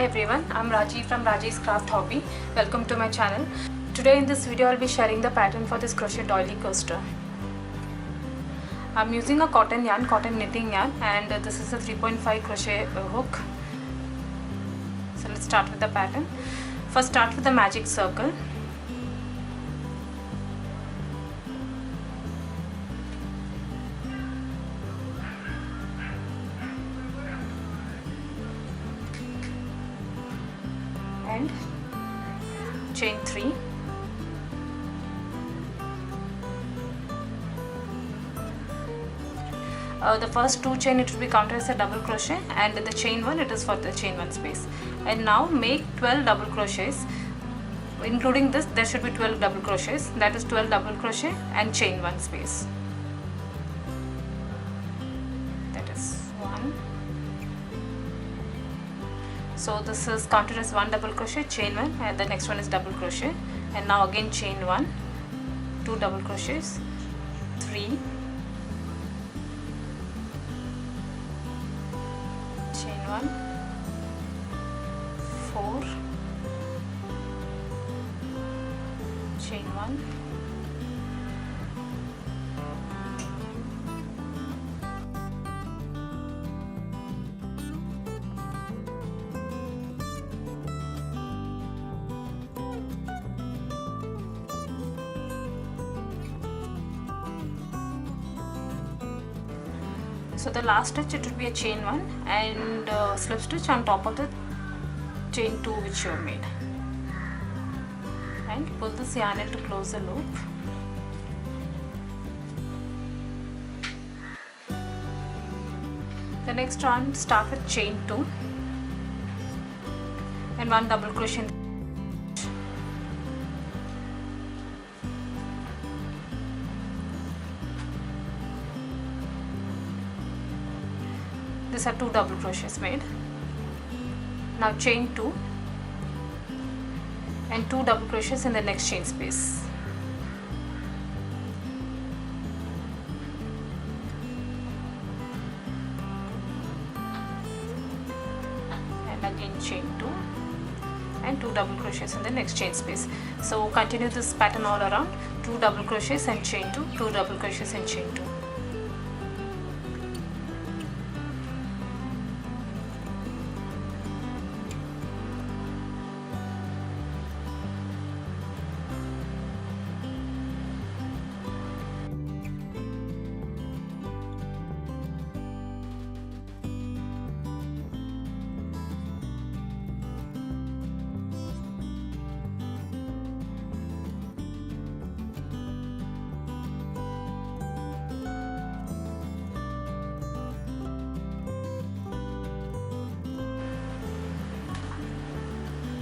Hi everyone, I'm Raji from Raji's Craft Hobby. Welcome to my channel. Today in this video I'll be sharing the pattern for this crochet doily coaster. I'm using a cotton knitting yarn, and this is a 3.5 crochet hook. So let's start with the pattern. First start with the magic circle. And chain 3, the first 2 chain it will be counted as a double crochet, and the chain 1 it is for the chain 1 space. And now make 12 double crochets, including this there should be 12 double crochets, that is 12 double crochet and chain 1 space. That is 1. So this is counted as 1 double crochet, chain 1, and the next one is double crochet, and now again chain 1, 2 double crochets, 3, chain 1, 4, chain 1, so the last stitch it would be a chain 1 and slip stitch on top of the chain 2 which you have made, and pull this yarn in to close the loop. The next one, start with chain 2 and 1 double crochet. These are 2 double crochets made. Now chain 2 and 2 double crochets in the next chain space. And again chain 2 and 2 double crochets in the next chain space. So continue this pattern all around, 2 double crochets and chain 2, 2 double crochets and chain 2.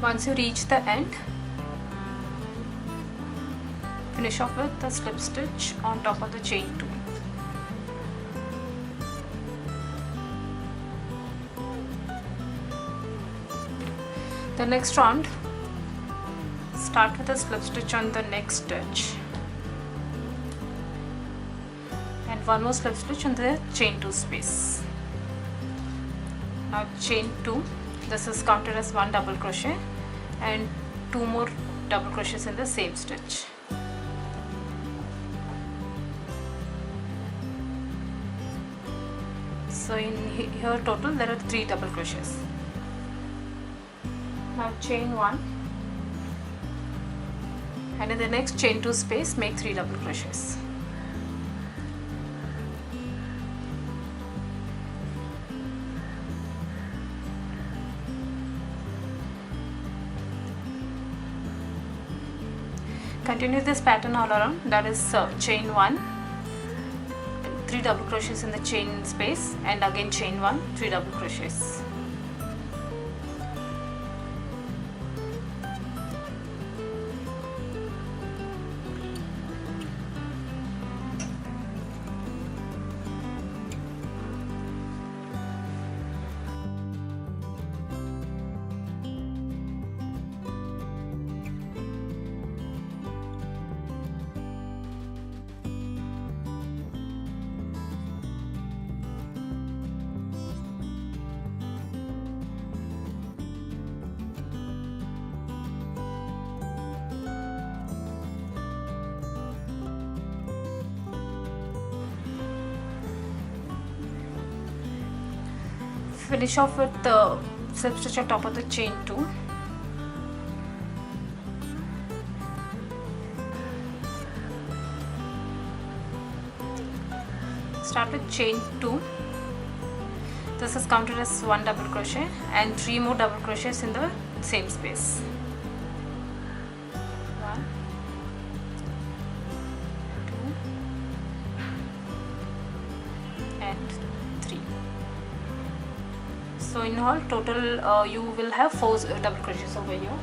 Once you reach the end, finish off with the slip stitch on top of the chain 2. The next round, start with a slip stitch on the next stitch and 1 more slip stitch on the chain 2 space. Now chain 2, this is counted as 1 double crochet and 2 more double crochets in the same stitch. So in here total there are 3 double crochets. Now chain 1 and in the next chain 2 space make 3 double crochets. Continue this pattern all around, that is chain 1, 3 double crochets in the chain space, and again chain 1, 3 double crochets. Finish off with the slip stitch on top of the chain 2. Start with chain 2. This is counted as 1 double crochet and 3 more double crochets in the same space. 1, 2 and 3. So in all total you will have 4 double crochets over here,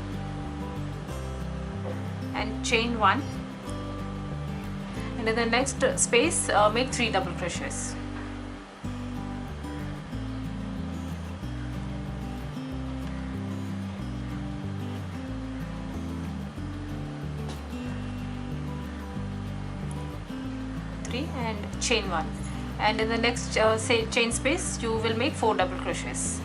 and chain 1, and in the next space make 3 double crochets. And chain 1, and in the next chain space you will make 4 double crochets.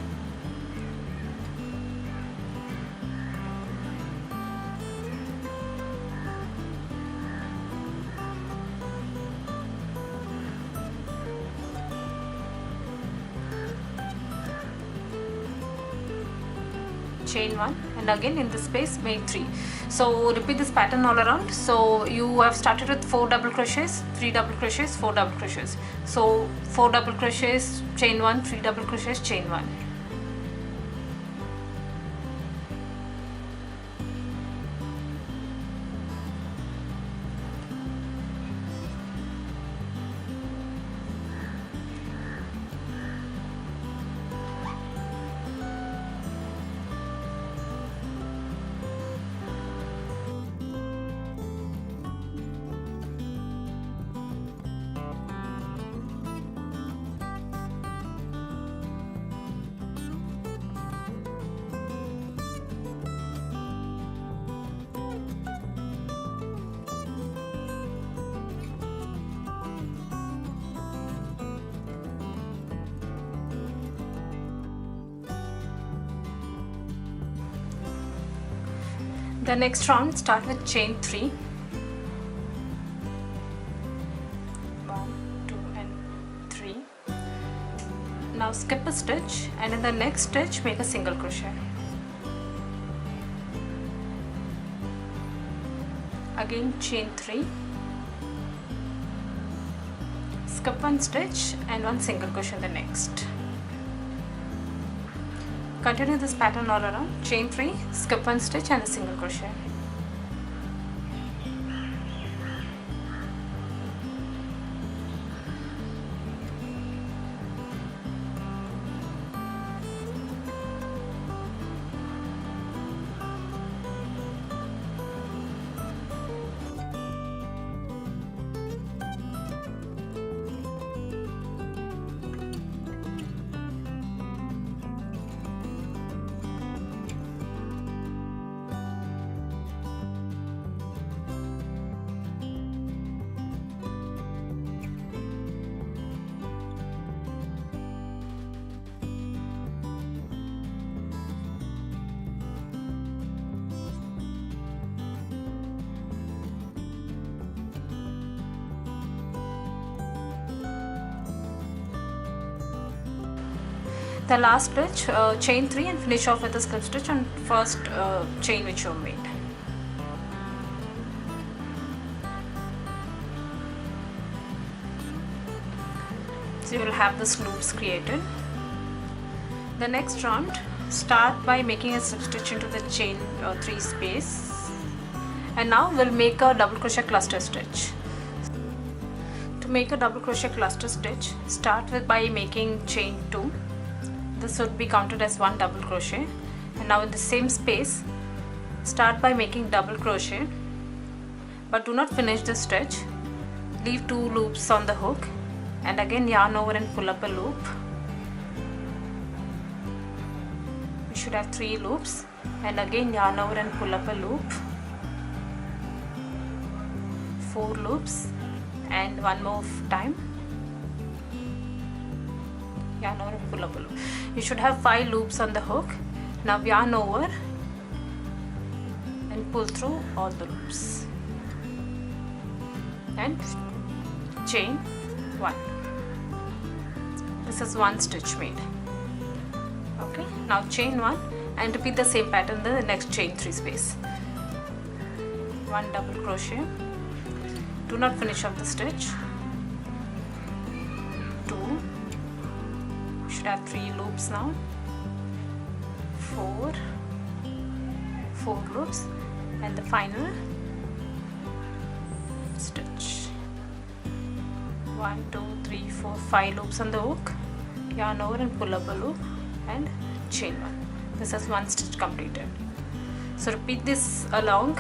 Chain 1, and again in this space make 3. So repeat this pattern all around. So you have started with 4 double crochets, 3 double crochets, 4 double crochets. So 4 double crochets, chain 1, 3 double crochets, chain 1. The next round, start with chain 3. 1, 2 and 3. Now skip a stitch, and in the next stitch make a single crochet. Again chain 3. Skip 1 stitch and 1 single crochet in the next. Continue this pattern all around. Chain 3, skip 1 stitch and a single crochet. The last stitch, chain 3 and finish off with a slip stitch on first chain which you made. So you will have this loops created. The next round, start by making a slip stitch into the chain 3 space, and now we'll make a double crochet cluster stitch. To make a double crochet cluster stitch, start with by making chain 2. This would be counted as 1 double crochet, and now in the same space start by making double crochet, but do not finish the stitch. Leave 2 loops on the hook and again yarn over and pull up a loop. You should have 3 loops, and again yarn over and pull up a loop, 4 loops, and 1 more time yarn over and pull up a loop. You should have 5 loops on the hook. Now yarn over and pull through all the loops and chain 1. This is 1 stitch made. Okay, now chain 1 and repeat the same pattern in the next chain 3 space. 1 double crochet, do not finish off the stitch, 2, should have 3 loops now, 4 loops, and the final stitch. 1 2 3 4 5 loops on the hook, yarn over and pull up a loop and chain 1. This is 1 stitch completed. So repeat this along.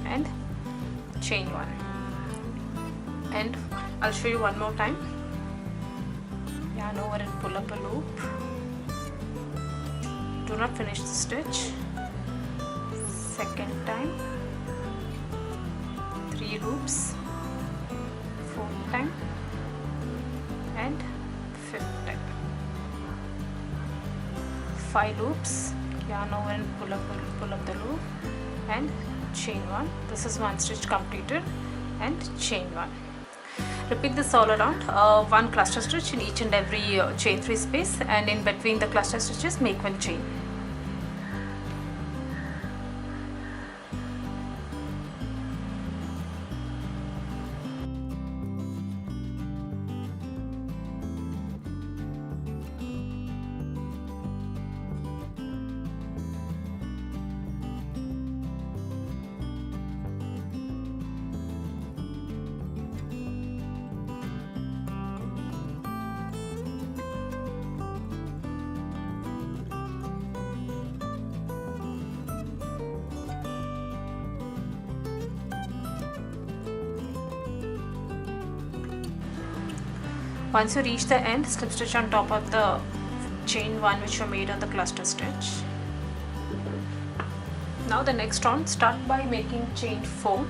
And chain 1. And I'll show you one more time. Yarn over and pull up a loop. Do not finish the stitch. Second time, 3 loops, 4th time and 5th time. 5 loops, yarn over and pull up the loop and chain 1. This is 1 stitch completed and chain 1. Repeat this all around, 1 cluster stitch in each and every chain 3 space, and in between the cluster stitches make 1 chain. Once you reach the end, slip stitch on top of the chain 1 which you made on the cluster stitch. Now the next round, start by making chain 4.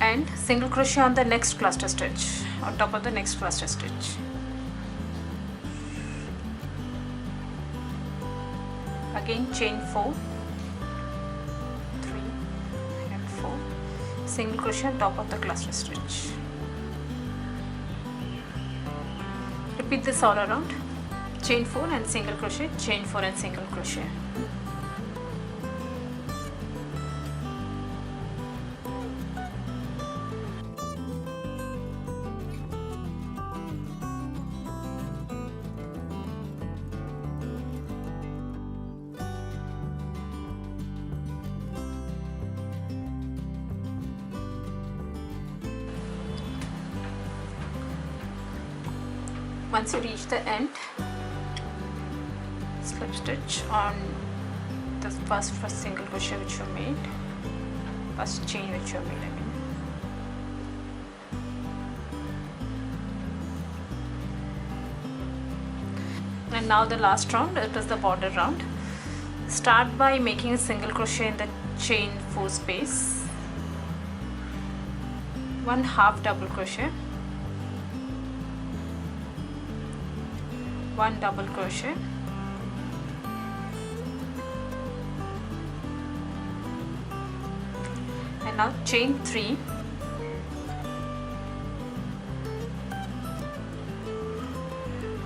And single crochet on the next cluster stitch, on top of the next cluster stitch. Again chain 4. Single crochet on top of the cluster stitch. Repeat this all around. Chain 4 and single crochet, chain 4 and single crochet. Once you reach the end, slip stitch on the first single crochet which you made, first chain which you made, And now the last round, it is the border round. Start by making a single crochet in the chain 4 space, 1 half double crochet, 1 double crochet, and now chain 3,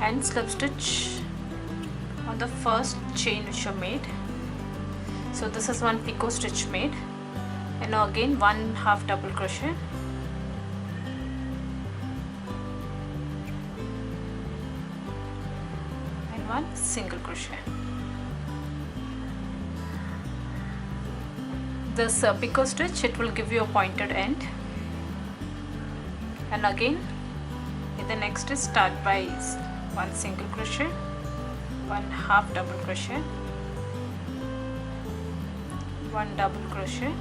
and slip stitch on the first chain which you made. So this is 1 picot stitch made, and now again 1 half double crochet, and 1 single crochet. This picot stitch, it will give you a pointed end, and again in the next is start by 1 single crochet, 1 half double crochet, 1 double crochet,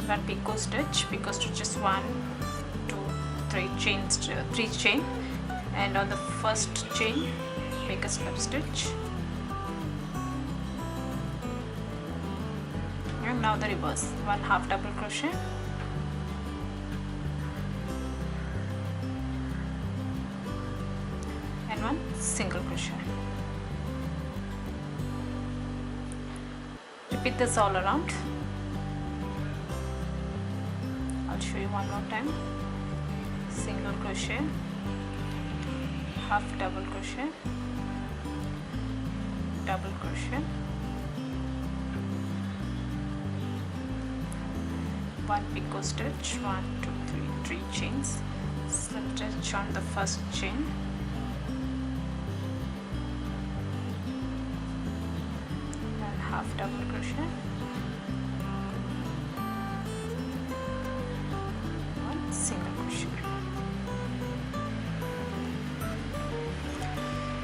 one picot stitch. Picot stitch is 1 2 3 chains, 3 chain, and on the first chain make a slip stitch, and now the reverse, 1 half double crochet, 1 single crochet. Repeat this all around. I'll show you one more time. Single crochet, half double crochet, double crochet, 1 picot stitch, 1 2 3 chains, slip stitch on the first chain, and half double crochet, 1 single crochet.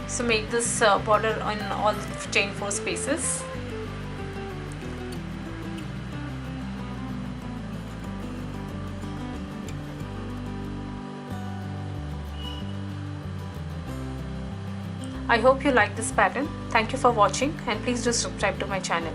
So make this border on all chain 4 spaces. I hope you like this pattern. Thank you for watching and please do subscribe to my channel.